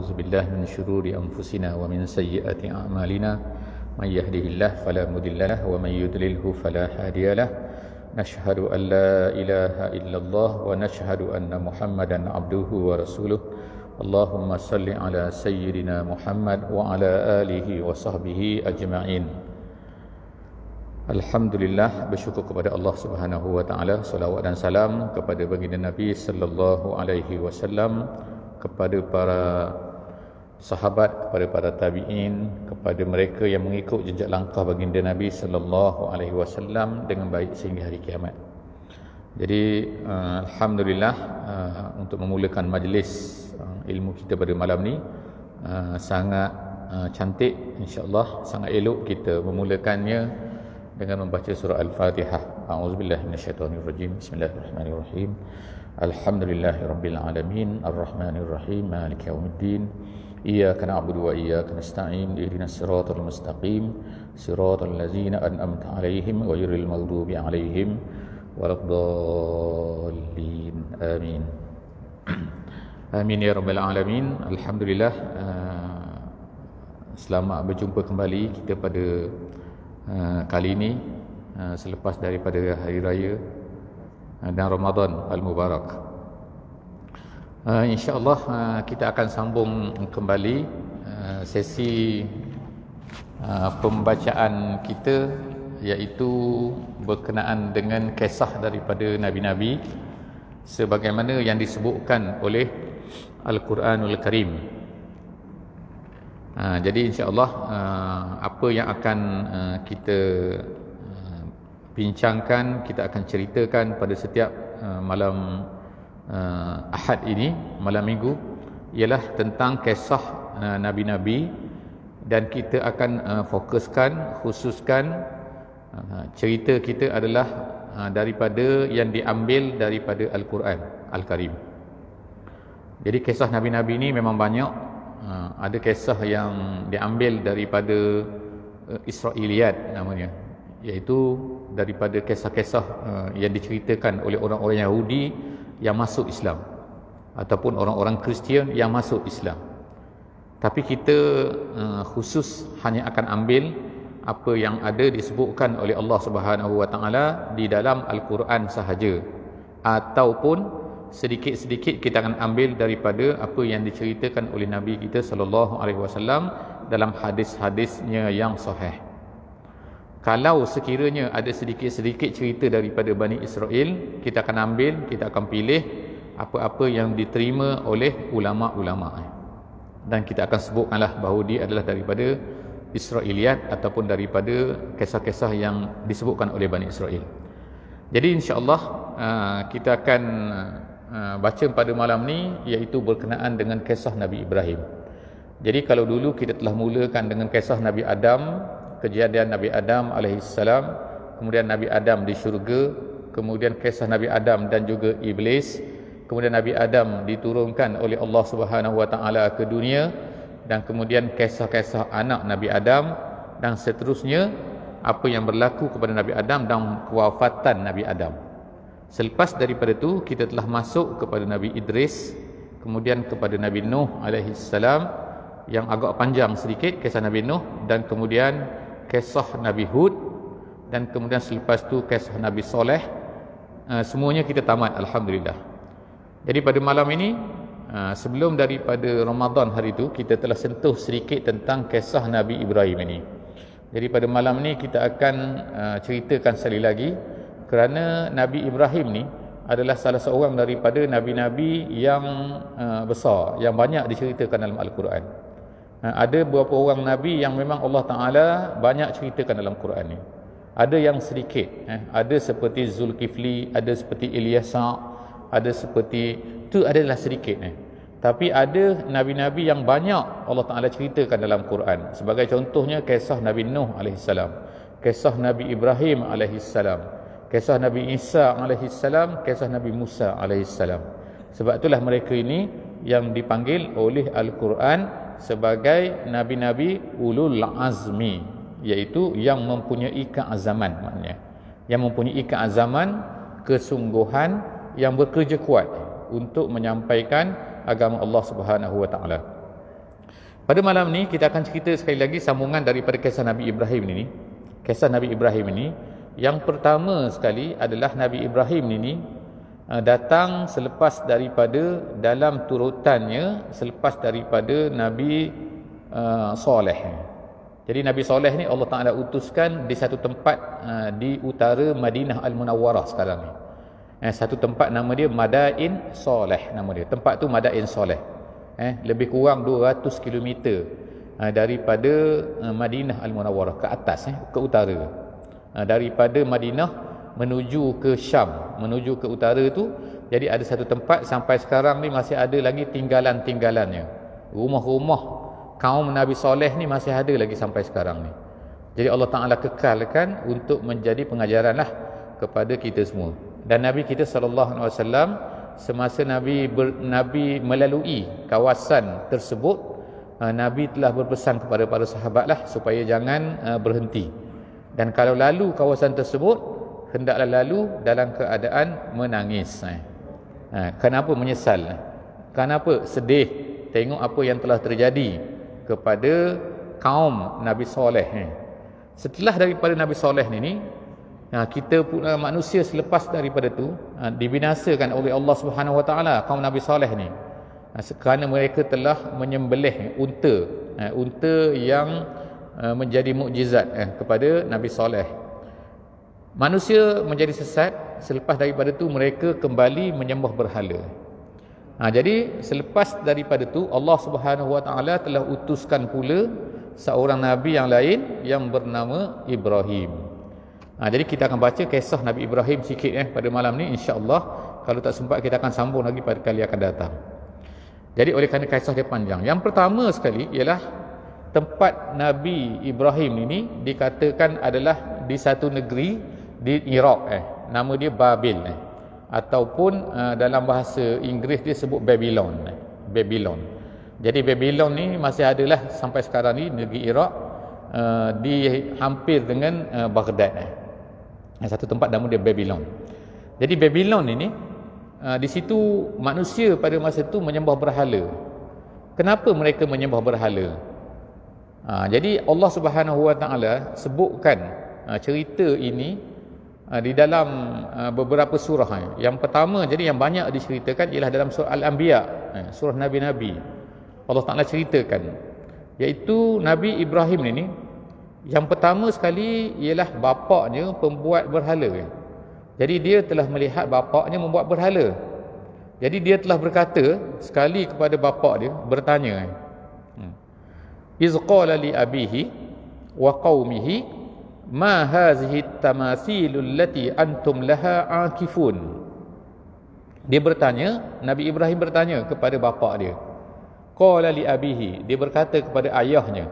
ونعوذ بالله من شرور أنفسنا ومن سيئات أعمالنا من يهده الله فلا مضل له ومن يضلله فلا هادي له نشهد أن لا إله إلا الله ونشهد أن محمدا عبده ورسوله اللهم صل على سيدنا محمد وعلى آله وصحبه أجمعين. Alhamdulillah, bersyukur kepada Allah Subhanahu wa taala, selawat dan salam kepada baginda Nabi sallallahu alaihi wasallam, kepada para sahabat, kepada para tabi'in, kepada mereka yang mengikut jejak langkah baginda Nabi sallallahu alaihi wasallam dengan baik sehingga hari kiamat. Jadi alhamdulillah, untuk memulakan majlis ilmu kita pada malam ni sangat cantik, insya-Allah sangat elok kita memulakannya dengan membaca surah Al-Fatihah. A'udzubillahi minasyaitonirrajim. Bismillahirrahmanirrahim. Alhamdulillahirabbil alamin, arrahmanirrahim, maliki yaumiddin. Iyyaka na'budu wa iyyaka nasta'in. Ihdinas siratal mustaqim, siratal ladzina an'amta 'alaihim ghairil maghdubi 'alaihim waladdallin. Amin. Amin ya rabbal alamin. Alhamdulillah, selamat berjumpa kembali kita pada kali ini selepas daripada hari raya dan Ramadan Al-Mubarak. InsyaAllah kita akan sambung kembali sesi pembacaan kita, iaitu berkenaan dengan kisah daripada Nabi-Nabi sebagaimana yang disebutkan oleh Al-Quranul Karim. Jadi insya-Allah apa yang akan kita bincangkan, kita akan ceritakan pada setiap malam Ahad ini, malam Minggu, ialah tentang kisah Nabi-Nabi, dan kita akan fokuskan, khususkan cerita kita adalah daripada yang diambil daripada Al-Quran Al-Karim. Jadi kisah Nabi-Nabi ini memang banyak. Ada kisah yang diambil daripada Israiliyat namanya, iaitu daripada kisah-kisah yang diceritakan oleh orang-orang Yahudi yang masuk Islam ataupun orang-orang Kristian yang masuk Islam. Tapi kita khusus hanya akan ambil apa yang ada disebutkan oleh Allah Subhanahu wa taala di dalam Al-Quran sahaja, ataupun sedikit-sedikit kita akan ambil daripada apa yang diceritakan oleh Nabi kita sallallahu alaihi wasallam dalam hadis-hadisnya yang sahih. Kalau sekiranya ada sedikit-sedikit cerita daripada Bani Israel, kita akan ambil, kita akan pilih apa-apa yang diterima oleh ulama-ulama, dan kita akan sebutkanlah bahawa dia adalah daripada Israiliyat ataupun daripada kisah-kisah yang disebutkan oleh Bani Israel. Jadi insya-Allah kita akan baca pada malam ni, iaitu berkenaan dengan kisah Nabi Ibrahim. Jadi kalau dulu kita telah mulakan dengan kisah Nabi Adam, kejadian Nabi Adam alaihissalam, kemudian Nabi Adam di syurga, kemudian kisah Nabi Adam dan juga iblis, kemudian Nabi Adam diturunkan oleh Allah Subhanahu wa taala ke dunia, dan kemudian kisah-kisah anak Nabi Adam, dan seterusnya apa yang berlaku kepada Nabi Adam dan kewafatan Nabi Adam. Selepas daripada itu kita telah masuk kepada Nabi Idris, kemudian kepada Nabi Nuh alaihissalam, yang agak panjang sedikit kisah Nabi Nuh, dan kemudian kisah Nabi Hud, dan kemudian selepas itu kisah Nabi Soleh. Semuanya kita tamat, alhamdulillah. Jadi pada malam ini, sebelum daripada Ramadan hari itu, kita telah sentuh sedikit tentang kisah Nabi Ibrahim ini. Jadi pada malam ini kita akan ceritakan sekali lagi, kerana Nabi Ibrahim ni adalah salah seorang daripada Nabi-Nabi yang besar, yang banyak diceritakan dalam Al-Quran. Ada beberapa orang Nabi yang memang Allah Ta'ala banyak ceritakan dalam Quran ni. Ada yang sedikit, ada seperti Zulkifli, ada seperti Ilyasa, ada seperti, itu adalah sedikit. Tapi ada Nabi-Nabi yang banyak Allah Ta'ala ceritakan dalam Quran. Sebagai contohnya kisah Nabi Nuh alaihissalam, kisah Nabi Ibrahim alaihissalam, kisah Nabi Isa alaihissalam, kisah Nabi Musa alaihissalam. Sebab itulah mereka ini yang dipanggil oleh Al-Quran sebagai Nabi-Nabi Ulul Azmi, iaitu yang mempunyai keazaman, maknanya yang mempunyai keazaman, kesungguhan, yang bekerja kuat untuk menyampaikan agama Allah Subhanahu wa taala. Pada malam ni kita akan cerita sekali lagi sambungan daripada kisah Nabi Ibrahim ini. Kisah Nabi Ibrahim ini, yang pertama sekali adalah Nabi Ibrahim ini datang selepas daripada, dalam turutannya selepas daripada Nabi Soleh. Jadi Nabi Soleh ni Allah Ta'ala utuskan di satu tempat di utara Madinah Al-Munawwarah sekarang ni. Satu tempat nama dia Madain Soleh, nama dia. Tempat tu Madain Soleh. Lebih kurang 200 km daripada Madinah Al-Munawwarah, ke atas, ke utara. Daripada Madinah menuju ke Syam, menuju ke utara tu, jadi ada satu tempat sampai sekarang ni masih ada lagi tinggalan-tinggalannya. Rumah-rumah kaum Nabi Soleh ni masih ada lagi sampai sekarang ni. Jadi Allah Ta'ala kekalkan untuk menjadi pengajaran lah kepada kita semua. Dan Nabi kita SAW, semasa Nabi melalui kawasan tersebut, Nabi telah berpesan kepada para sahabat lah supaya jangan berhenti. Dan kalau lalu kawasan tersebut, hendaklah lalu dalam keadaan menangis. Kenapa menyesal? Kenapa sedih tengok apa yang telah terjadi kepada kaum Nabi Soleh. Setelah daripada Nabi Soleh ni, kita manusia selepas daripada tu dibinasakan oleh Allah Subhanahu Wa Taala kaum Nabi Soleh ni, kerana mereka telah menyembelih unta yang menjadi mukjizat kepada Nabi Soleh. Manusia menjadi sesat. Selepas daripada tu mereka kembali menyembah berhala. Jadi selepas daripada tu Allah Subhanahu Wa Taala telah utuskan pula seorang nabi yang lain yang bernama Ibrahim. Jadi kita akan baca kisah Nabi Ibrahim sikit pada malam ni, insya-Allah. Kalau tak sempat kita akan sambung lagi pada kali akan datang. Jadi oleh kerana kisah dia panjang, yang pertama sekali ialah tempat Nabi Ibrahim ini dikatakan adalah di satu negeri di Iraq, nama dia Babil, ataupun dalam bahasa Inggeris dia sebut Babylon. Jadi Babylon ni masih adalah sampai sekarang ni negeri Iraq, di hampir dengan Baghdad. Satu tempat nama dia Babylon. Jadi Babylon ini, di situ manusia pada masa itu menyembah berhala. Kenapa mereka menyembah berhala? Jadi Allah Subhanahu Wa Taala sebutkan cerita ini di dalam beberapa surah. Yang pertama, jadi yang banyak diceritakan ialah dalam surah Al-Anbiya, surah Nabi-Nabi. Allah Ta'ala ceritakan, iaitu Nabi Ibrahim ini, yang pertama sekali ialah bapaknya pembuat berhala. Jadi dia telah melihat bapaknya membuat berhala. Jadi dia telah berkata sekali kepada bapak dia, bertanya, iz qala li abihi wa qaumihi ma hazihi tamathilul lati antum laha akifun. Dia bertanya, Nabi Ibrahim bertanya kepada bapa dia. Qala li abihi, dia berkata kepada ayahnya.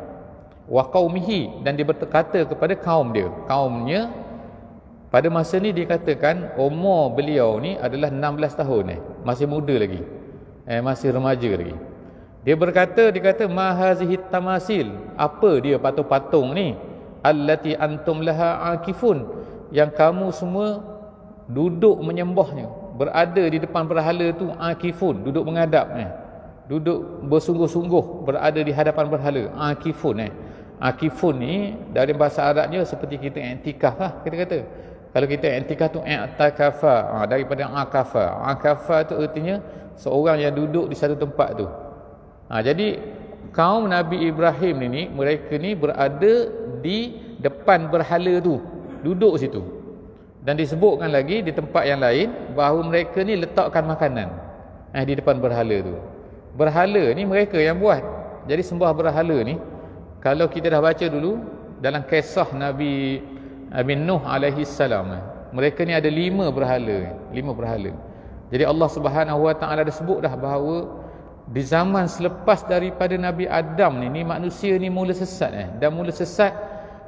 Wa qaumihi, dan dia berkata kepada kaum dia. Kaumnya pada masa ni dikatakan umur beliau ni adalah 16 tahun, masih muda lagi, masih remaja lagi. Dia kata ma hazihi tamasil, apa dia patung-patung ni, allati antum laha akifun, yang kamu semua duduk menyembahnya, berada di depan berhala tu. Akifun, duduk menghadap, duduk bersungguh-sungguh berada di hadapan berhala. Akifun. Akifun ni dari bahasa Arabnya seperti kita i'tikaf lah, kita kata. Kalau kita i'tikaf tu i'takafa, daripada akafa. Akafa tu artinya seorang yang duduk di satu tempat tu. Jadi kaum Nabi Ibrahim ni, mereka ni berada di depan berhala tu, duduk situ. Dan disebutkan lagi di tempat yang lain bahawa mereka ni letakkan makanan di depan berhala tu. Berhala ni mereka yang buat. Jadi sembah berhala ni, kalau kita dah baca dulu dalam kisah Nabi Nuh alaihi salam, mereka ni ada 5 berhala. Jadi Allah Subhanahu Wa Taala dah sebut dah bahawa di zaman selepas daripada Nabi Adam ni manusia ni mula sesat, dan mula sesat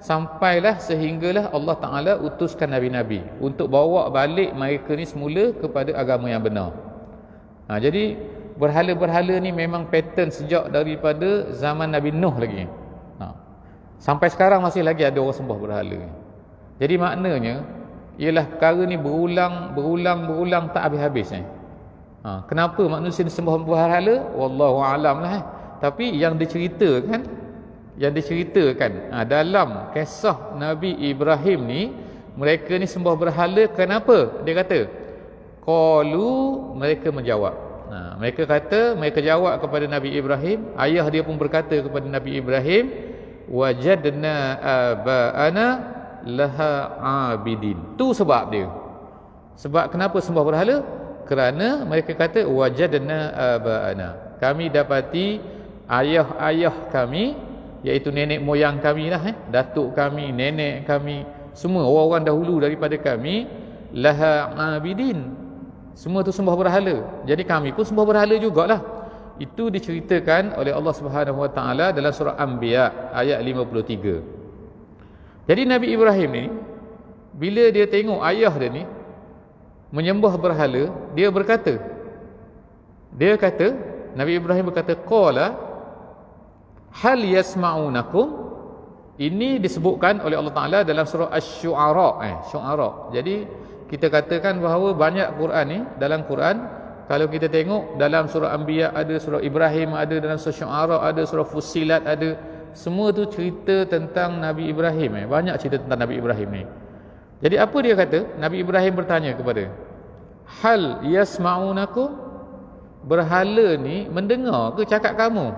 sampailah sehinggalah Allah Ta'ala utuskan Nabi-Nabi untuk bawa balik mereka ni semula kepada agama yang benar. Jadi berhala-berhala ni memang pattern sejak daripada zaman Nabi Nuh lagi. Sampai sekarang masih lagi ada orang sembah berhala. Jadi maknanya ialah perkara ni berulang tak habis-habis. Kenapa manusia ni sembah berhala? Wallahu alam lah. Tapi yang diceritakan dalam kisah Nabi Ibrahim ni, mereka ni sembah berhala kenapa? Dia kata qalu, mereka menjawab. Mereka jawab kepada Nabi Ibrahim, ayah dia pun berkata kepada Nabi Ibrahim, wajadna aba'ana laha abidin. Tu sebab dia. Sebab kenapa sembah berhala? Kerana mereka kata wajadna aba'ana, kami dapati ayah-ayah kami, iaitu nenek moyang kami lah, datuk kami, nenek kami, semua orang-orang dahulu daripada kami, laha abidin, semua tu sembah berhala. Jadi kami pun sembah berhala jugalah. Itu diceritakan oleh Allah Subhanahu Wa Taala dalam surah Anbiya ayat 53. Jadi Nabi Ibrahim ni, bila dia tengok ayah dia ni menyembah berhala, dia kata, Nabi Ibrahim berkata, qala hal yasma'unakum. Ini disebutkan oleh Allah Taala dalam surah Asy-Syu'ara. Syu'ara. Jadi kita katakan bahawa banyak Quran ni, dalam Quran kalau kita tengok dalam surah Anbiya ada, surah Ibrahim ada, dalam surah Syu'ara ada, surah Fussilat ada, semua tu cerita tentang Nabi Ibrahim. Banyak cerita tentang Nabi Ibrahim ni. Jadi apa dia kata? Nabi Ibrahim bertanya kepada, hal yasma'unakum, berhala ni mendengar ke cakap kamu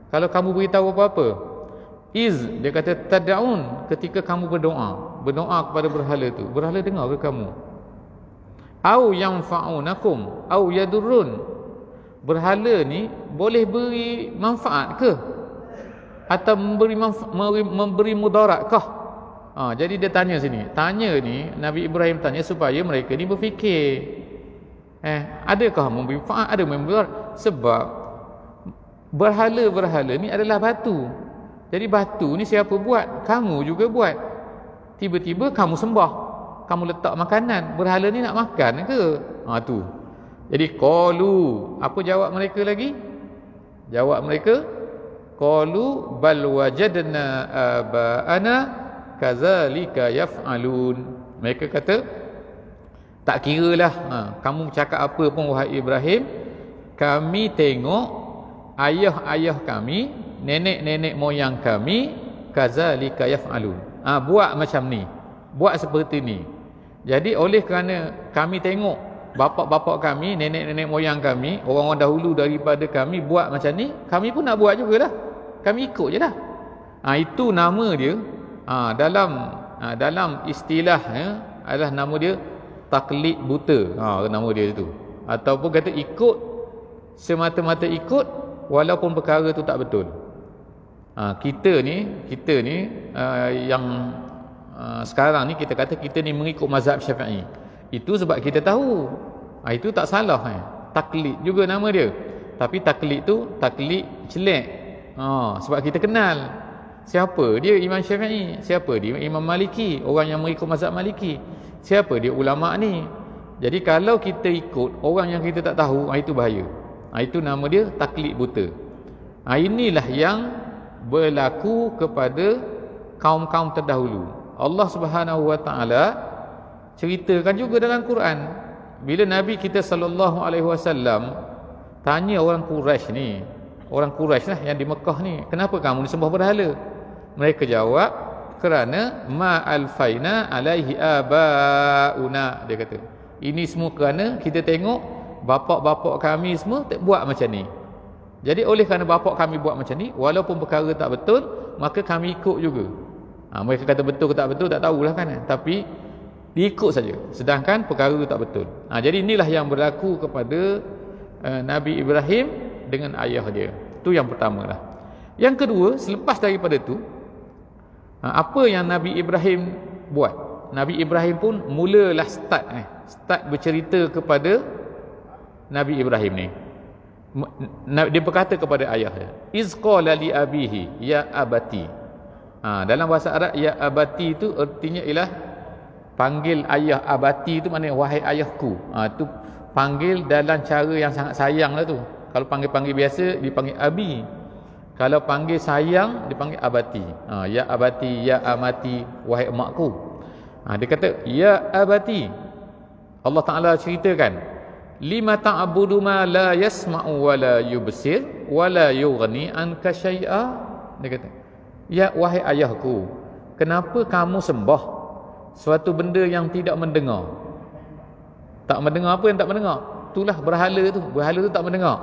kalau kamu beritahu apa-apa? Dia kata tad'un, ketika kamu berdoa kepada berhala tu, berhala dengar ke kamu? Au yanfa'unakum au yadurrun, berhala ni boleh beri manfaat ke atau memberi mudarat kah? Jadi dia tanya sini. Tanya ni, Nabi Ibrahim tanya supaya mereka ni berfikir. Adakah memberi manfaat, ada memberi mudarat? Sebab berhala-berhala ni adalah batu. Jadi batu ni siapa buat? Kamu juga buat. Tiba-tiba kamu sembah, kamu letak makanan, berhala ni nak makan ke? Tu. Jadi qalu, apa jawab mereka lagi? Jawab mereka, qalu bal wajadna aba'ana kadzalika yaf'alun. Mereka kata, tak kiralah kamu cakap apa pun wahai Ibrahim, kami tengok ayah-ayah kami, nenek-nenek moyang kami, kadzalika yaf'alun, buat macam ni, buat seperti ni. Jadi oleh kerana kami tengok bapak-bapak kami, nenek-nenek moyang kami, orang-orang dahulu daripada kami buat macam ni, kami pun nak buat jugalah, kami ikut je lah. Itu nama dia. Dalam istilah adalah nama dia taklid buta. Nama dia tu. Ataupun kata ikut semata-mata ikut walaupun perkara tu tak betul. Kita ni yang sekarang ni kita kata kita ni mengikut mazhab Syafi'i. Itu sebab kita tahu. Itu tak salah. Taklid juga nama dia. Tapi taklid tu taklid celek. Sebab kita kenal siapa dia Imam Syafi'i, siapa dia Imam Maliki, orang yang mengikut mazhab Maliki, siapa dia ulama ni. Jadi kalau kita ikut orang yang kita tak tahu, itu bahaya. Itu nama dia taklid buta. Inilah yang berlaku kepada kaum-kaum terdahulu. Allah Subhanahu Wa Taala ceritakan juga dalam Quran, bila Nabi kita sallallahu alaihi wasallam tanya orang Quraisy ni, orang Quraisy lah yang di Mekah ni, kenapa kamu disembah berhala? Mereka jawab, kerana ma alfaina alaihi abauna. Dia kata, ini semua kerana kita tengok bapak-bapak kami semua buat macam ni. Jadi oleh kerana bapak kami buat macam ni, walaupun perkara tak betul, maka kami ikut juga. Mereka kata betul ke tak betul tak tahulah kan, tapi diikut saja, sedangkan perkara itu tak betul. Jadi inilah yang berlaku kepada Nabi Ibrahim dengan ayah dia. Itu yang pertama lah. Yang kedua, selepas daripada tu, apa yang Nabi Ibrahim buat? Nabi Ibrahim pun mulalah start bercerita kepada Nabi Ibrahim ni. Dia berkata kepada ayah dia, iz qala li abihi ya abati. Dalam bahasa Arab, ya abati itu artinya ialah panggil ayah. Abati itu maknanya wahai ayahku. Itu panggil dalam cara yang sangat sayang lah tu. Kalau panggil-panggil biasa dipanggil abi. Kalau panggil sayang dipanggil abati. Ya abati, ya amati, wahai emakku. Dia kata ya abati. Allah Taala ceritakan, lima ta'budu ma la yasma'u wa la yubsir wala yughni anka syai'a. Dia kata, ya wahai ayahku, kenapa kamu sembah suatu benda yang tidak mendengar? Tak mendengar apa yang tak mendengar? Itulah berhala tu. Berhala tu tak mendengar.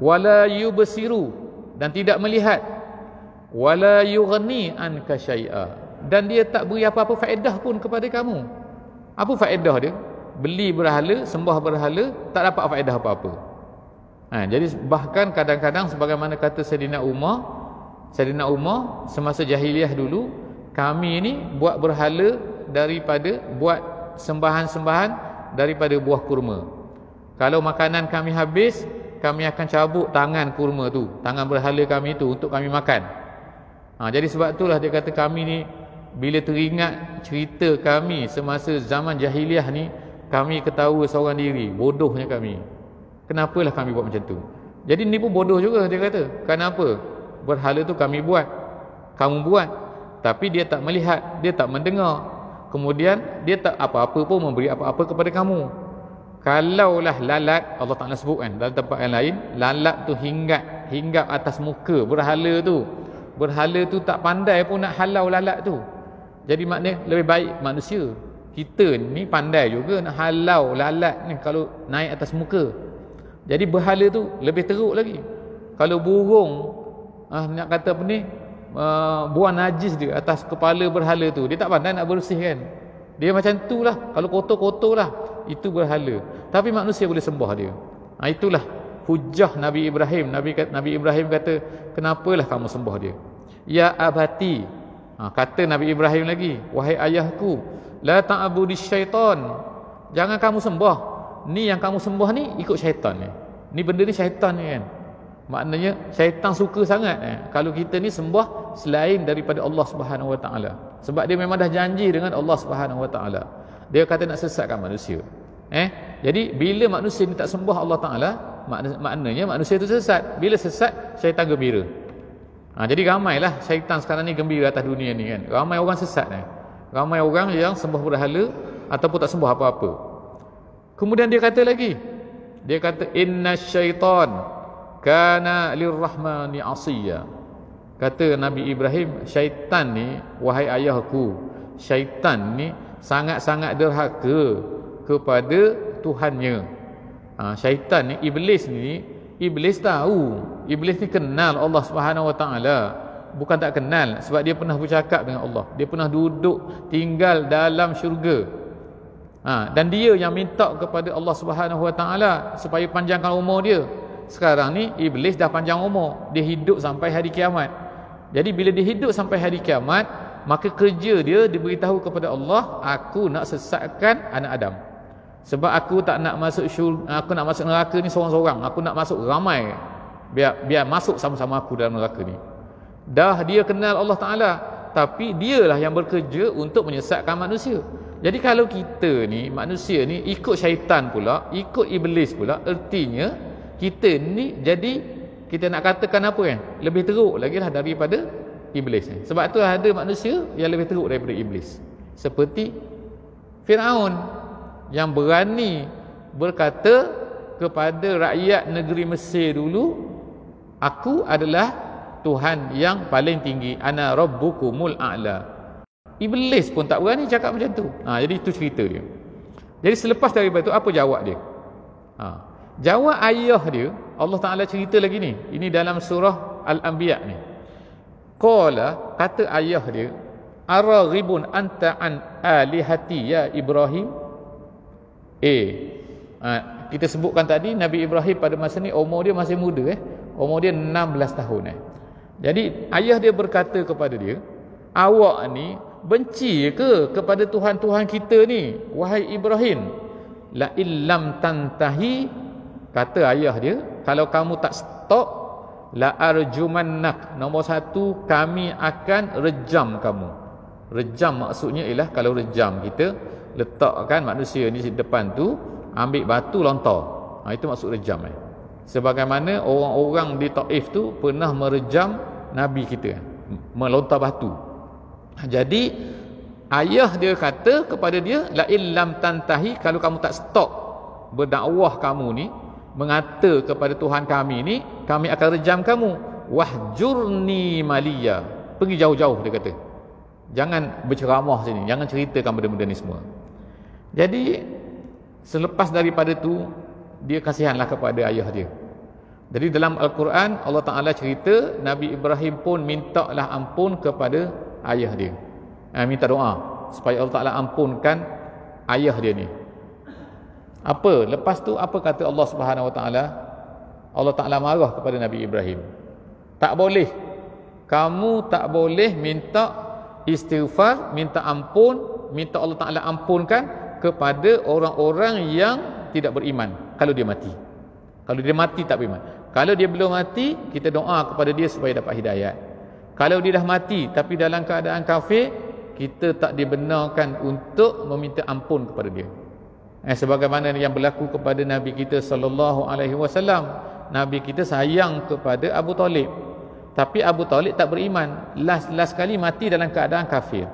Wala yubsiru, dan tidak melihat. Wala yughni anka syai'a, dan dia tak beri apa-apa faedah pun kepada kamu. Apa faedah dia? Beli berhala, sembah berhala, tak dapat faedah apa-apa. Jadi bahkan kadang-kadang sebagaimana kata Sayyidina Umar semasa jahiliah dulu, kami ni buat berhala daripada buat sembahan-sembahan daripada buah kurma. Kalau makanan kami habis, kami akan cabut tangan kurma tu, tangan berhala kami tu untuk kami makan. Jadi sebab itulah dia kata kami ni bila teringat cerita kami semasa zaman jahiliah ni, kami ketawa seorang diri, bodohnya kami. Kenapalah kami buat macam tu? Jadi ni pun bodoh juga dia kata. Kenapa? Berhala tu kami buat, kamu buat, tapi dia tak melihat, dia tak mendengar. Kemudian dia tak apa-apa pun memberi apa-apa kepada kamu. Kalaulah lalat, Allah Ta'ala sebut kan dalam tempat yang lain, lalat tu hinggap atas muka berhala tu. Berhala tu tak pandai pun nak halau lalat tu. Jadi maknanya lebih baik manusia, kita ni pandai juga nak halau lalat ni kalau naik atas muka. Jadi berhala tu lebih teruk lagi. Kalau burung nak kata apa ni, buang najis dia atas kepala berhala tu, dia tak pandai nak bersihkan. Dia macam tu lah, kalau kotor-kotor lah, itu berhala. Tapi manusia boleh sembah dia. Itulah hujah Nabi Ibrahim. Nabi Ibrahim kata, kenapalah kamu sembah dia? Ya abati, kata Nabi Ibrahim lagi, wahai ayahku, la ta'budis syaitan, jangan kamu sembah ni, yang kamu sembah ni ikut syaitan ni benda ni syaitan ni kan. Maknanya syaitan suka sangat kalau kita ni sembah selain daripada Allah Subhanahu Wa Taala, sebab dia memang dah janji dengan Allah Subhanahu Wa Taala. Dia kata nak sesatkan manusia. Jadi bila manusia ni tak sembah Allah Taala, maknanya manusia tu sesat. Bila sesat, syaitan gembira. Jadi ramailah syaitan sekarang ni gembira atas dunia ni kan. Ramai orang sesat ramai orang yang sembah berhala ataupun tak sembah apa-apa. Kemudian dia kata lagi, dia kata innasyaitan kana lirrahmani asiya. Kata Nabi Ibrahim, syaitan ni, wahai ayahku, syaitan ni sangat-sangat derhaka kepada Tuhannya. Syaitan ni, iblis tahu, iblis ni kenal Allah Subhanahu Wa Taala. Bukan tak kenal, sebab dia pernah bercakap dengan Allah, dia pernah duduk tinggal dalam syurga. Dan dia yang minta kepada Allah Subhanahu Wa Taala supaya panjangkan umur dia. Sekarang ni iblis dah panjang umur, dia hidup sampai hari kiamat. Jadi bila dia hidup sampai hari kiamat, maka kerja dia diberitahu kepada Allah, aku nak sesatkan anak Adam. Sebab aku tak nak masuk syurga, aku nak masuk neraka ni seorang-seorang, aku nak masuk ramai, biar masuk sama-sama aku dalam neraka ni. Dah dia kenal Allah Ta'ala, tapi dialah yang bekerja untuk menyesatkan manusia. Jadi kalau kita ni, manusia ni ikut syaitan pula, ikut iblis pula, ertinya kita ni jadi, kita nak katakan apa kan, lebih teruk lagi lah daripada iblis. Sebab tu ada manusia yang lebih teruk daripada iblis, seperti Firaun yang berani berkata kepada rakyat negeri Mesir dulu, aku adalah Tuhan yang paling tinggi, ana rabbukumul a'la. Iblis pun tak berani cakap macam tu. Jadi itu cerita dia. Jadi selepas daripada itu, apa jawab dia? Jawab ayah dia, Allah Ta'ala cerita lagi ni. Ini dalam surah Al-Anbiya ni. Qala, kata ayah dia, araghibun anta an alihati ya Ibrahim. Kita sebutkan tadi Nabi Ibrahim pada masa ni umur dia masih muda, umur dia 16 tahun. Jadi ayah dia berkata kepada dia, awak ni benci ke kepada Tuhan-Tuhan kita ni, wahai Ibrahim? La illam tantahi, kata ayah dia, kalau kamu tak stop, la arjumannak, nombor satu, kami akan rejam kamu. Rejam maksudnya ialah, kalau rejam kita letakkan manusia ni di depan tu, ambil batu lontar, itu maksud rejam. Sebagaimana orang-orang di Taif tu pernah merejam Nabi kita, melontar batu. Jadi ayah dia kata kepada dia, la illam tantahi, kalau kamu tak stop berdakwah kamu ni, mengata kepada Tuhan kami ni, kami akan rejam kamu. Wahjurni maliya. Pergi jauh-jauh, dia kata. Jangan berceramah sini, jangan ceritakan benda-benda ni semua. Jadi selepas daripada tu, dia kasihanlah kepada ayah dia. Jadi dalam Al-Quran, Allah Ta'ala cerita Nabi Ibrahim pun mintalah ampun kepada ayah dia. Minta doa supaya Allah Ta'ala ampunkan ayah dia ni. Apa? Lepas tu apa kata Allah Subhanahu Wa Ta'ala? Allah Ta'ala marah kepada Nabi Ibrahim. Tak boleh. Kamu tak boleh minta istighfar, minta ampun, minta Allah Ta'ala ampunkan kepada orang-orang yang tidak beriman kalau dia mati. Kalau dia mati tak beriman. Kalau dia belum mati, kita doa kepada dia supaya dapat hidayat. Kalau dia dah mati tapi dalam keadaan kafir, kita tak dibenarkan untuk meminta ampun kepada dia. Sebagaimana yang berlaku kepada Nabi kita sallallahu alaihi wasallam. Nabi kita sayang kepada Abu Talib. Tapi Abu Talib tak beriman. Last kali mati dalam keadaan kafir.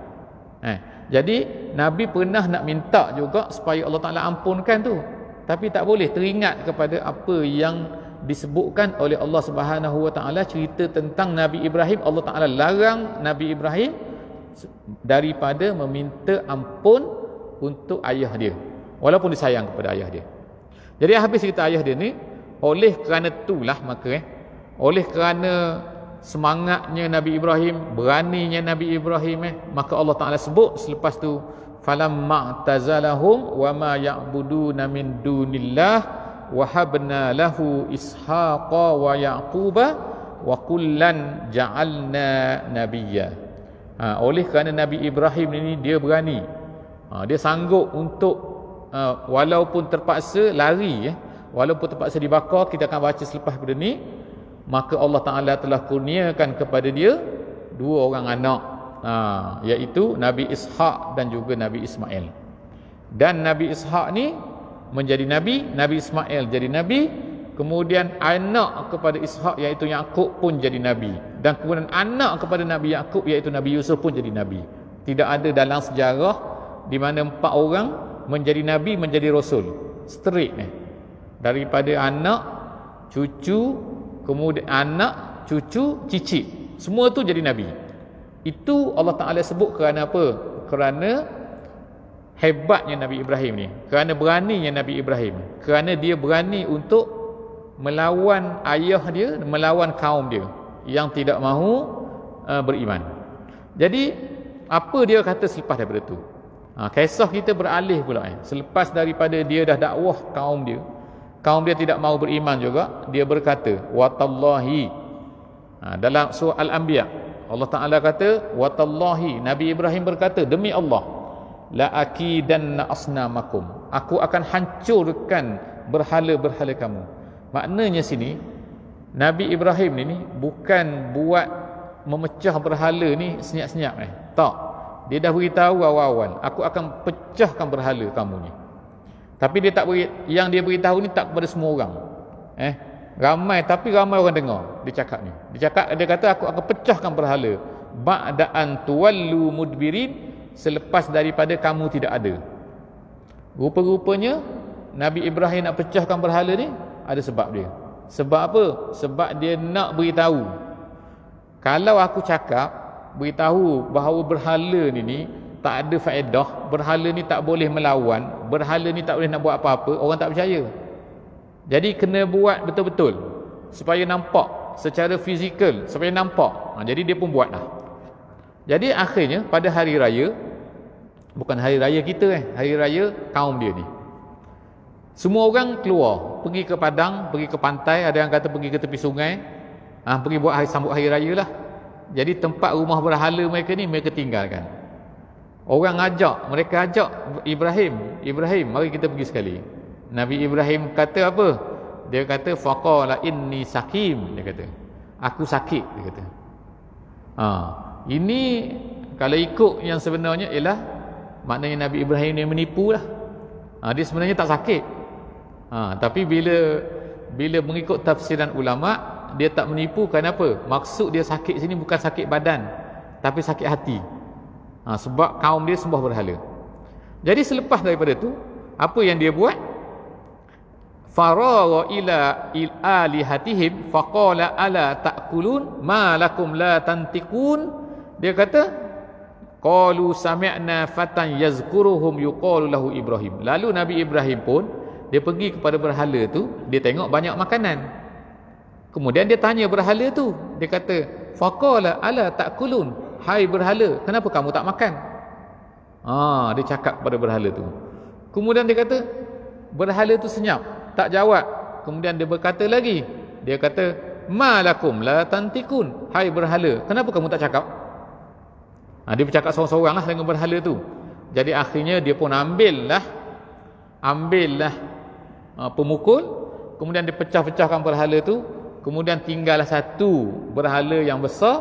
Jadi Nabi pernah nak minta juga supaya Allah Ta'ala ampunkan tu. Tapi tak boleh, teringat kepada apa yang disebutkan oleh Allah Subhanahu Wa Ta'ala, cerita tentang Nabi Ibrahim. Allah Ta'ala larang Nabi Ibrahim daripada meminta ampun untuk ayah dia, walaupun disayang kepada ayah dia. Jadi habis cerita ayah dia ni, oleh kerana itulah maka oleh kerana semangatnya Nabi Ibrahim, beraninya Nabi Ibrahim, maka Allah Ta'ala sebut selepas tu, falamma tazalahum wama ya'buduna min dunillah wahabna lahu ishaqa wa yaquba wa kullan ja'alna nabiyya. Oleh kerana Nabi Ibrahim ini dia berani, dia sanggup untuk walaupun terpaksa lari, walaupun terpaksa dibakar, kita akan baca selepas pada ni, maka Allah Ta'ala telah kurniakan kepada dia dua orang anak, iaitu Nabi Ishaq dan juga Nabi Ismail. Dan Nabi Ishaq ni menjadi Nabi, Nabi Ismail jadi Nabi, kemudian anak kepada Ishaq iaitu Yaqub pun jadi Nabi, dan kemudian anak kepada Nabi Yaqub iaitu Nabi Yusuf pun jadi Nabi. Tidak ada dalam sejarah di mana 4 orang menjadi Nabi, menjadi Rasul straight daripada anak, cucu, kemudian anak, cucu, cicit, semua tu jadi Nabi. Itu Allah Ta'ala sebut kerana apa? Kerana hebatnya Nabi Ibrahim ni, kerana beraninya Nabi Ibrahim, kerana dia berani untuk melawan ayah dia, melawan kaum dia yang tidak mahu beriman. Jadi apa dia kata selepas daripada tu? Kisah kita beralih pula. Selepas daripada dia dah dakwah kaum dia tidak mahu beriman juga, dia berkata watallahi. Dalam surah Al-Anbiya Allah Ta'ala kata watallahi, Nabi Ibrahim berkata demi Allah, la akidanna asnamakum, aku akan hancurkan berhala-berhala kamu. Maknanya sini Nabi Ibrahim ni bukan buat memecah berhala ni senyap-senyap tak. Dia dah beritahu awal-awal, aku akan pecahkan berhala kamu ni. Tapi dia tak beri, yang dia beritahu ni tak kepada semua orang. Ramai, tapi ramai orang dengar dia cakap ni. Dia kata aku akan pecahkan berhala ba'da'an tuwallu mudbirin, selepas daripada kamu tidak ada. Rupa-rupanya Nabi Ibrahim nak pecahkan berhala ni ada sebab dia. Sebab apa? Sebab dia nak beritahu, kalau aku cakap beritahu bahawa berhala ni tak ada faedah, berhala ni tak boleh melawan, berhala ni tak boleh nak buat apa-apa, orang tak percaya. Jadi kena buat betul-betul supaya nampak secara fizikal, supaya nampak. Jadi dia pun buatlah. Jadi akhirnya pada hari raya, bukan hari raya kita hari raya kaum dia ni, semua orang keluar, pergi ke padang, pergi ke pantai, ada yang kata pergi ke tepi sungai, pergi buat sambut hari raya lah. Jadi tempat rumah berhala mereka ni mereka tinggalkan. Orang mereka ajak Ibrahim, mari kita pergi sekali. Nabi Ibrahim kata apa? Dia kata faqala inni sakim, dia kata aku sakit, dia kata. Ini kalau ikut yang sebenarnya ialah maknanya Nabi Ibrahim ni menipu lah. Dia sebenarnya tak sakit. Tapi bila mengikut tafsiran ulama, dia tak menipu. Kenapa? Maksud dia sakit sini bukan sakit badan, tapi sakit hati. Sebab kaum dia sembah berhala. Jadi selepas daripada tu, apa yang dia buat? faragha ila alihatihim faqala ala ta'kulun ma lakum la tantiqun. Dia kata qalu sami'na fatan yazkuruhum yuqalu lahu Ibrahim. Lalu Nabi Ibrahim pun dia pergi kepada berhala tu, dia tengok banyak makanan. Kemudian dia tanya berhala tu, dia kata faqala ala ta'kulun, hai berhala, kenapa kamu tak makan? Dia cakap kepada berhala tu. Kemudian dia kata berhala tu senyap, tak jawab. Kemudian dia berkata lagi, dia kata malakum la tantikun, hai berhala, kenapa kamu tak cakap? Dia bercakap seorang-seorang lah dengan berhala tu. Jadi akhirnya dia pun ambillah pemukul, kemudian dia pecah-pecahkan berhala tu. Kemudian tinggallah satu berhala yang besar,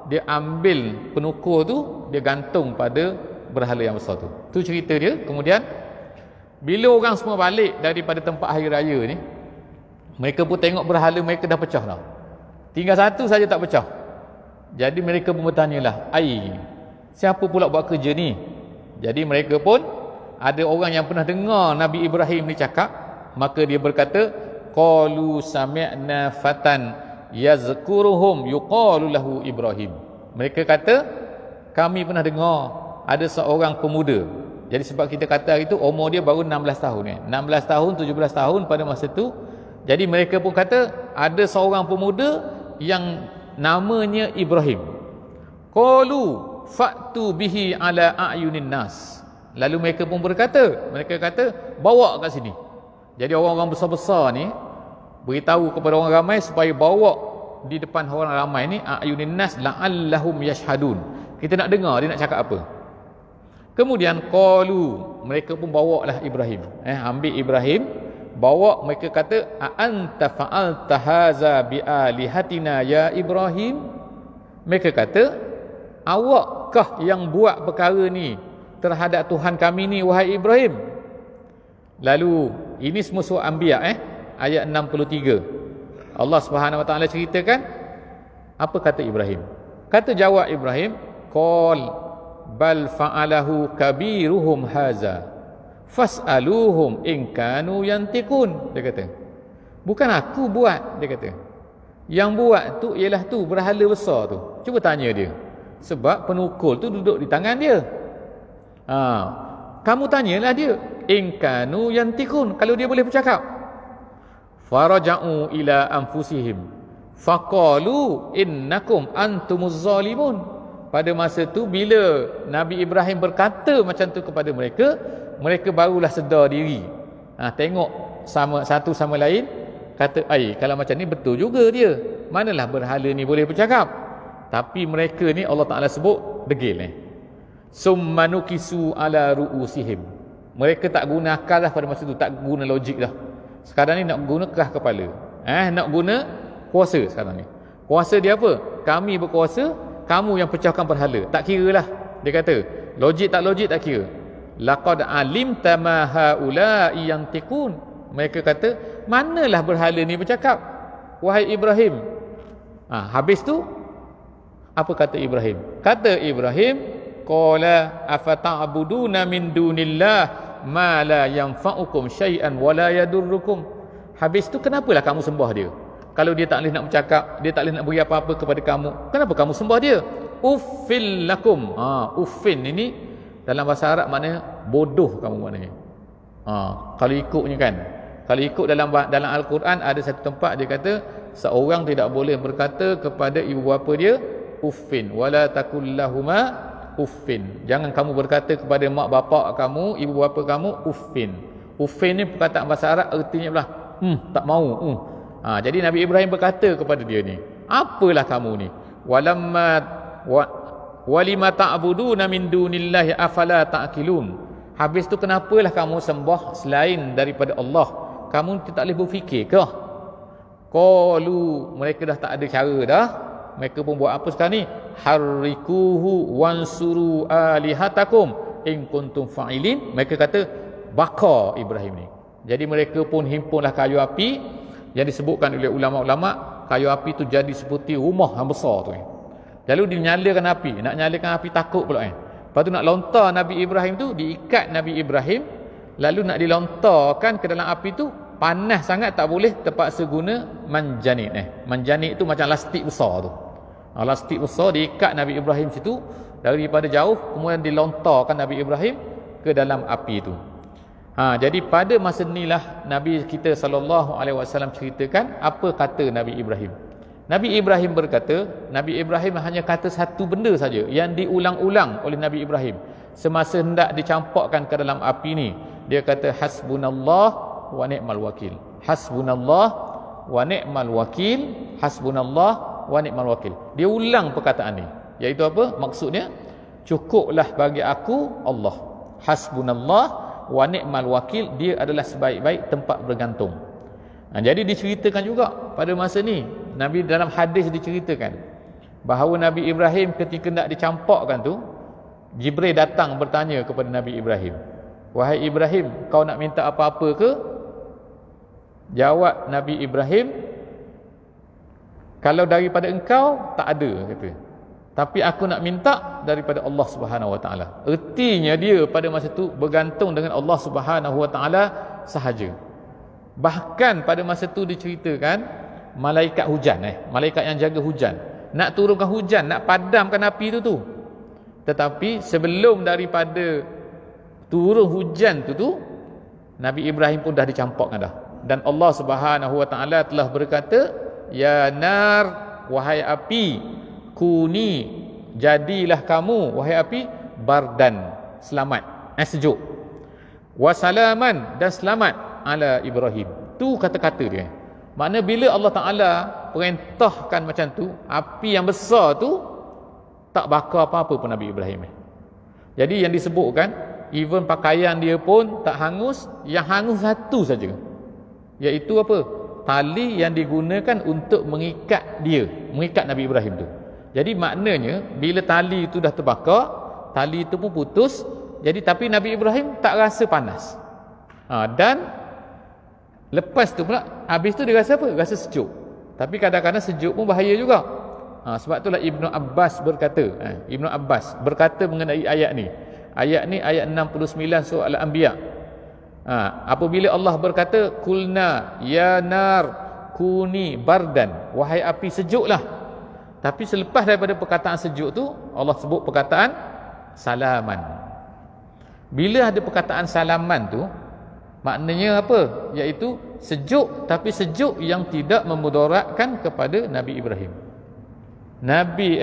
dia ambil penukul tu, dia gantung pada berhala yang besar tu. Tu cerita dia. Kemudian bila orang semua balik daripada tempat hari raya ni, mereka pun tengok berhala mereka dah pecah dah, tinggal satu saja tak pecah. Jadi mereka pun bertanyalah, siapa pula buat kerja ni? Jadi mereka pun, ada orang yang pernah dengar Nabi Ibrahim ni cakap, maka dia berkata qalu sami'na fatan yazkuruhum yuqalu lahu Ibrahim. Mereka kata kami pernah dengar ada seorang pemuda. Jadi sebab kita kata hari tu umur dia baru 16 tahun 16 tahun, 17 tahun pada masa tu. Jadi mereka pun kata ada seorang pemuda yang namanya Ibrahim. Qalu fa'tu bihi ala a'yunin nas. Lalu mereka pun berkata, mereka kata bawa kat sini. Jadi orang-orang besar-besar ni beritahu kepada orang ramai supaya bawa di depan orang ramai ni, a'yunin nas la'allahum yashhadun. Kita nak dengar dia nak cakap apa. Kemudian qalu, mereka pun bawalah Ibrahim. Ambil Ibrahim, bawa, mereka kata a anta fa'alta haza bi alihatina ya Ibrahim. Mereka kata, awakkah yang buat perkara ni terhadap Tuhan kami ni wahai Ibrahim? Lalu ini semua surah Anbiya ayat 63. Allah Subhanahu wa taala ceritakan apa kata Ibrahim. Kata jawab Ibrahim, qal bal fa'alahu kabiruhum haza fas'aluhum in kanu yantiqun. Dia kata bukan aku buat, dia kata yang buat tu ialah tu berhala besar tu, cuba tanya dia, sebab penukul tu duduk di tangan dia. Kamu tanyalah dia, in kanu yantiqun, kalau dia boleh bercakap. Faraja'u ila anfusihim faqalu innakum antumuz zalimun. Pada masa tu bila Nabi Ibrahim berkata macam tu kepada mereka, mereka barulah sedar diri. Tengok sama satu sama lain, kata kalau macam ni betul juga dia, manalah berhala ni boleh bercakap. Tapi mereka ni Allah Ta'ala sebut degil summa nukisu ala ru'usihim. Mereka tak guna akal dah pada masa tu, tak guna logik dah. Sekarang ni nak guna kerah kepala, nak guna kuasa. Sekarang ni kuasa dia apa? Kami berkuasa, kamu yang pecahkan berhala. Tak kira lah. Dia kata logik tak logik tak kira. Laqad alimta ma haula'i yantiqun. Mereka kata manalah berhala ni bercakap wahai Ibrahim. Habis tu apa kata Ibrahim? Kata Ibrahim, qala afata'buduna min dunillah ma la yanfa'ukum syai'an wa la yadurrukum. Habis tu kenapalah kamu sembah dia? Kalau dia tak boleh nak bercakap, dia tak boleh nak beri apa-apa kepada kamu, kenapa kamu sembah dia? Uffil lakum. Uffin ini dalam bahasa Arab maknanya bodoh kamu maknanya. Kalau ikutnya kan, kalau ikut dalam Al-Quran ada satu tempat dia kata seorang tidak boleh berkata kepada ibu bapa dia uffin wala takullahuma uffin. Jangan kamu berkata kepada mak bapak kamu, ibu bapa kamu uffin. Uffin ni perkataan bahasa Arab artinya adalah tak mau. Jadi Nabi Ibrahim berkata kepada dia ni, apalah kamu ni? Walima ta'buduna min dunillahi afala ta'qilun. Habis tu kenapalah kamu sembah selain daripada Allah? Kamu tak boleh berfikir ke? Qalu, mereka dah tak ada cara dah. Mereka pun buat apa sekarang ni? Harrikuhu wansuru alihatakum in kuntum fa'ilin. Mereka kata bakar Ibrahim ni. Jadi mereka pun himpunlah kayu api. Yang disebutkan oleh ulama-ulama, kayu api tu jadi seperti rumah yang besar tu. Lalu dinyalakan api, nak nyalakan api takut pula Lepas tu nak lontar Nabi Ibrahim tu, diikat Nabi Ibrahim, lalu nak dilontarkan ke dalam api tu, panas sangat tak boleh, terpaksa guna manjanik. Manjanik tu macam lastik besar tu. Lastik besar diikat Nabi Ibrahim situ daripada jauh, kemudian dilontarkan Nabi Ibrahim ke dalam api tu. Jadi pada masa inilah Nabi kita SAW ceritakan apa kata Nabi Ibrahim. Nabi Ibrahim berkata, Nabi Ibrahim hanya kata satu benda saja yang diulang-ulang oleh Nabi Ibrahim semasa hendak dicampakkan ke dalam api ni. Dia kata hasbunallah wa ni'mal wakil. Hasbunallah wa ni'mal wakil. Hasbunallah wa ni'mal wakil. Dia ulang perkataan ni, iaitu apa? Maksudnya, cukuplah bagi aku Allah. Hasbunallah wa ni'mal wakil, dia adalah sebaik-baik tempat bergantung. Jadi diceritakan juga pada masa ni, Nabi dalam hadis diceritakan bahawa Nabi Ibrahim ketika nak dicampakkan tu, Jibril datang bertanya kepada Nabi Ibrahim, wahai Ibrahim, kau nak minta apa-apa ke? Jawab Nabi Ibrahim, kalau daripada engkau tak ada, kata. Tapi aku nak minta daripada Allah Subhanahu Wa Taala. Ertinya dia pada masa tu bergantung dengan Allah Subhanahu Wa Taala sahaja. Bahkan pada masa tu diceritakan malaikat hujan, malaikat yang jaga hujan, nak turunkan hujan, nak padamkan api tu. Tetapi sebelum daripada turun hujan tu Nabi Ibrahim pun dah dicampakkan dah. Dan Allah Subhanahu Wa Taala telah berkata, ya nar, wahai api, kuni, jadilah kamu wahai api, bardan, selamat, sejuk, wasalaman, dan selamat ala Ibrahim. Tu kata-kata dia. Makna bila Allah Ta'ala perintahkan macam tu, api yang besar tu tak bakar apa-apa pun Nabi Ibrahim. Jadi yang disebutkan, even pakaian dia pun tak hangus, yang hangus satu saja, iaitu apa? Tali yang digunakan untuk mengikat dia, mengikat Nabi Ibrahim tu. Jadi maknanya bila tali itu dah terbakar, tali itu pun putus. Jadi tapi Nabi Ibrahim tak rasa panas. Dan lepas tu pula, habis tu dia rasa apa? Rasa sejuk. Tapi kadang-kadang sejuk pun bahaya juga. Sebab itulah Ibnu Abbas berkata, Ibnu Abbas berkata mengenai ayat ni. Ayat ni ayat 69 surah Al-Anbiya. Apabila Allah berkata, kulna ya nar kuni bardan, wahai api sejuklah. Tapi selepas daripada perkataan sejuk tu, Allah sebut perkataan salaman. Bila ada perkataan salaman tu, maknanya apa? Iaitu sejuk, tapi sejuk yang tidak memudaratkan kepada Nabi Ibrahim. Nabi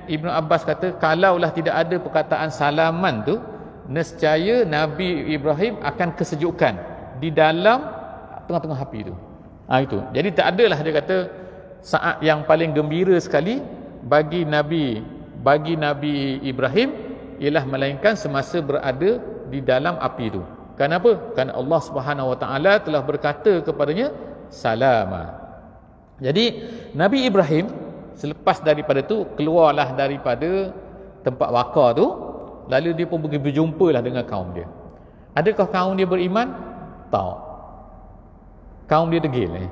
Ibnu Abbas kata, kalaulah tidak ada perkataan salaman tu, nescaya Nabi Ibrahim akan kesejukan di dalam tengah-tengah api tu. Itu. Jadi tak adalah, dia kata, saat yang paling gembira sekali bagi Nabi Ibrahim ialah melainkan semasa berada di dalam api itu. Kenapa? Kerana Allah Subhanahu Wa Taala telah berkata kepadanya salama. Jadi Nabi Ibrahim selepas daripada tu keluarlah daripada tempat bakar tu, lalu dia pun pergi berjumpalah dengan kaum dia. Adakah kaum dia beriman? Tak. Kaum dia degil.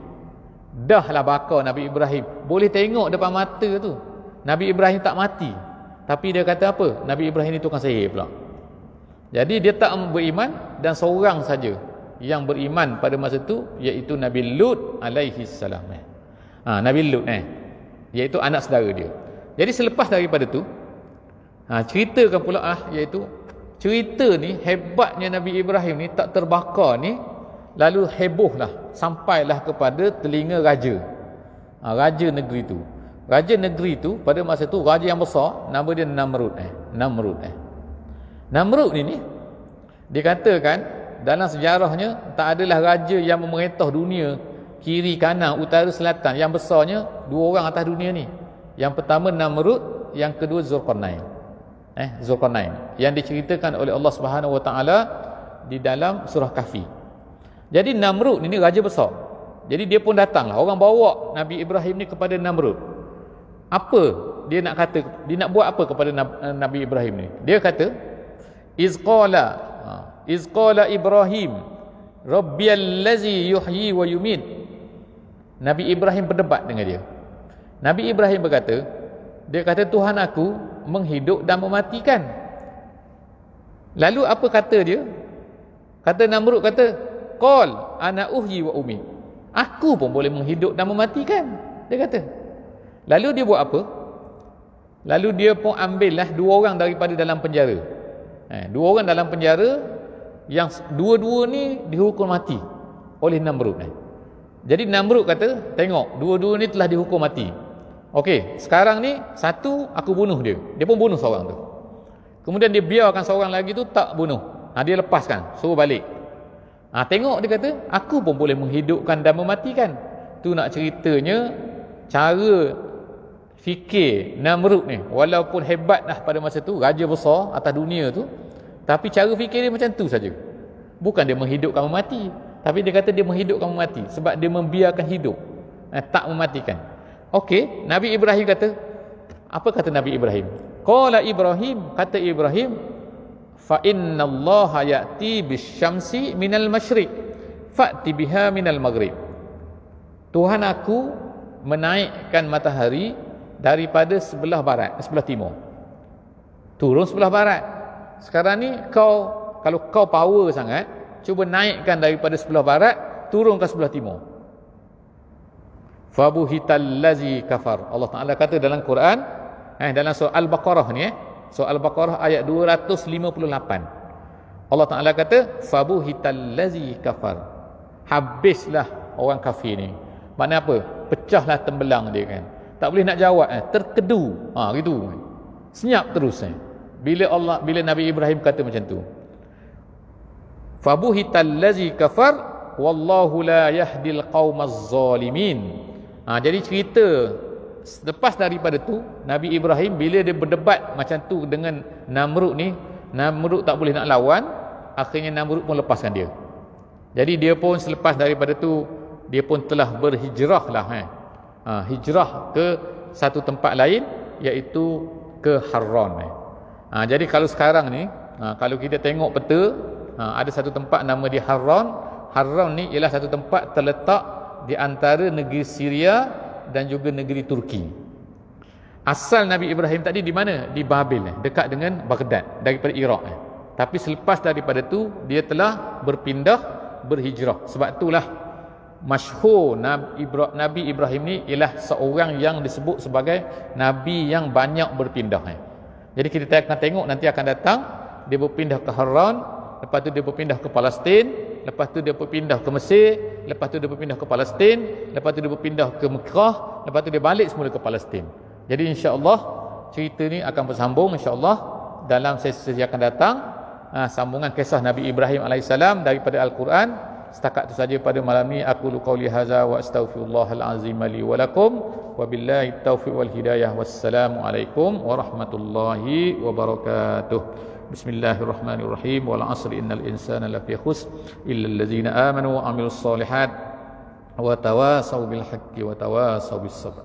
Dah lah bakar Nabi Ibrahim, boleh tengok depan mata tu, Nabi Ibrahim tak mati. Tapi dia kata apa? Nabi Ibrahim ni tukang sihir pula. Jadi dia tak beriman, dan seorang saja yang beriman pada masa tu, iaitu Nabi Lut alaihi salam. Nabi Lut iaitu anak saudara dia. Jadi selepas daripada tu, ceritakan pula iaitu cerita ni, hebatnya Nabi Ibrahim ni tak terbakar ni, lalu hebohlah sampailah kepada telinga raja. Raja negeri tu. Raja negeri tu pada masa tu raja yang besar, nama dia Namrud. Namrud ni dikatakan dalam sejarahnya tak adalah raja yang memerintah dunia kiri kanan utara selatan, yang besarnya dua orang atas dunia ni. Yang pertama Namrud, yang kedua Zulkarnain. Zulkarnain yang diceritakan oleh Allah Subhanahu Wa Taala di dalam surah Kahfi. Jadi Namrud ni raja besar. Jadi dia pun datanglah, orang bawa Nabi Ibrahim ni kepada Namrud. Apa dia nak kata, dia nak buat apa kepada Nabi Ibrahim ni? Dia kata izqala Ibrahim rabbiyallazi yuhyi wa yumit. Nabi Ibrahim berdebat dengan dia. Nabi Ibrahim berkata, dia kata Tuhan aku menghidup dan mematikan. Lalu apa kata dia? Kata Namrud, kata qal ana uhyi wa umit. Aku pun boleh menghidup dan mematikan, dia kata. Lalu dia buat apa? Lalu dia pun ambillah 2 orang daripada dalam penjara. 2 orang dalam penjara yang dua-dua ni dihukum mati oleh Namrud. Jadi Namrud kata, tengok, dua-dua ni telah dihukum mati. Okey, sekarang ni satu aku bunuh dia. Dia pun bunuh seorang tu. Kemudian dia biarkan seorang lagi tu tak bunuh. Dia lepaskan, suruh balik. Tengok, dia kata, aku pun boleh menghidupkan dan mematikan. Tu nak ceritanya cara fikir Namrud ni, walaupun hebat dah pada masa tu, raja besar atas dunia tu, tapi cara fikir dia macam tu saja. Bukan dia menghidupkan memati, tapi dia kata dia menghidupkan memati sebab dia membiarkan hidup, tak mematikan. Okey, Nabi Ibrahim kata, apa kata Nabi Ibrahim? Qala Ibrahim, kata Ibrahim, fa innallaha ya'ti bisyamsi minal masyriq fa'ti biha minal maghrib. Tuhan aku menaikkan matahari daripada sebelah barat, sebelah timur, turun sebelah barat. Sekarang ni kalau kau power sangat, cuba naikkan daripada sebelah barat, turun ke sebelah timur. Fabuhital lazi kafar. Allah Ta'ala kata dalam Quran, dalam surah Al-Baqarah ni, surah Al-Baqarah ayat 258. Allah Ta'ala kata, fabuhital lazi kafar. Habislah orang kafir ni. Maknanya apa? Pecahlah tembelang dia kan. Tak boleh nak jawab, terkedu. Gitu. Senyap terus. Bila Nabi Ibrahim kata macam tu. Fabuhital lazi kafar wallahu la yahdil qaumaz zalimin. Jadi cerita lepas daripada tu, Nabi Ibrahim bila dia berdebat macam tu dengan Namrud ni, Namrud tak boleh nak lawan, akhirnya Namrud pun lepaskan dia. Jadi dia pun selepas daripada tu, dia pun telah berhijrah lah, hijrah ke satu tempat lain, iaitu ke Harran. Jadi kalau sekarang ni, kalau kita tengok peta, ada satu tempat nama dia Harran. Harran ni ialah satu tempat terletak di antara negeri Syria dan juga negeri Turki. Asal Nabi Ibrahim tadi di mana? Di Babil, dekat dengan Baghdad, daripada Iraq. Tapi selepas daripada tu, dia telah berhijrah. Sebab itulah masyhur Nabi Ibrahim ni ialah seorang yang disebut sebagai Nabi yang banyak berpindah. Jadi kita akan tengok nanti akan datang, dia berpindah ke Harran, lepas tu dia berpindah ke Palestin, lepas tu dia berpindah ke Mesir, lepas tu dia berpindah ke Palestin, lepas tu dia berpindah ke Mekah, lepas tu dia balik semula ke Palestin. Jadi insya-Allah cerita ni akan bersambung insya-Allah dalam sesi akan datang, sambungan kisah Nabi Ibrahim alaihissalam daripada Al-Quran. Setakat itu saja pada malam ni. Aku qauli hadza wa astaghfirullahal azim li wa lakum wa billahi taufiq wal hidayah. Wassalamu alaikum warahmatullahi wabarakatuh. Bismillahirrahmanirrahim. Wal 'asri innal insana lafi khusr illa allazina amanu wa 'amilus solihat wa tawasaw bil haqqi wa tawasaw bis sabr.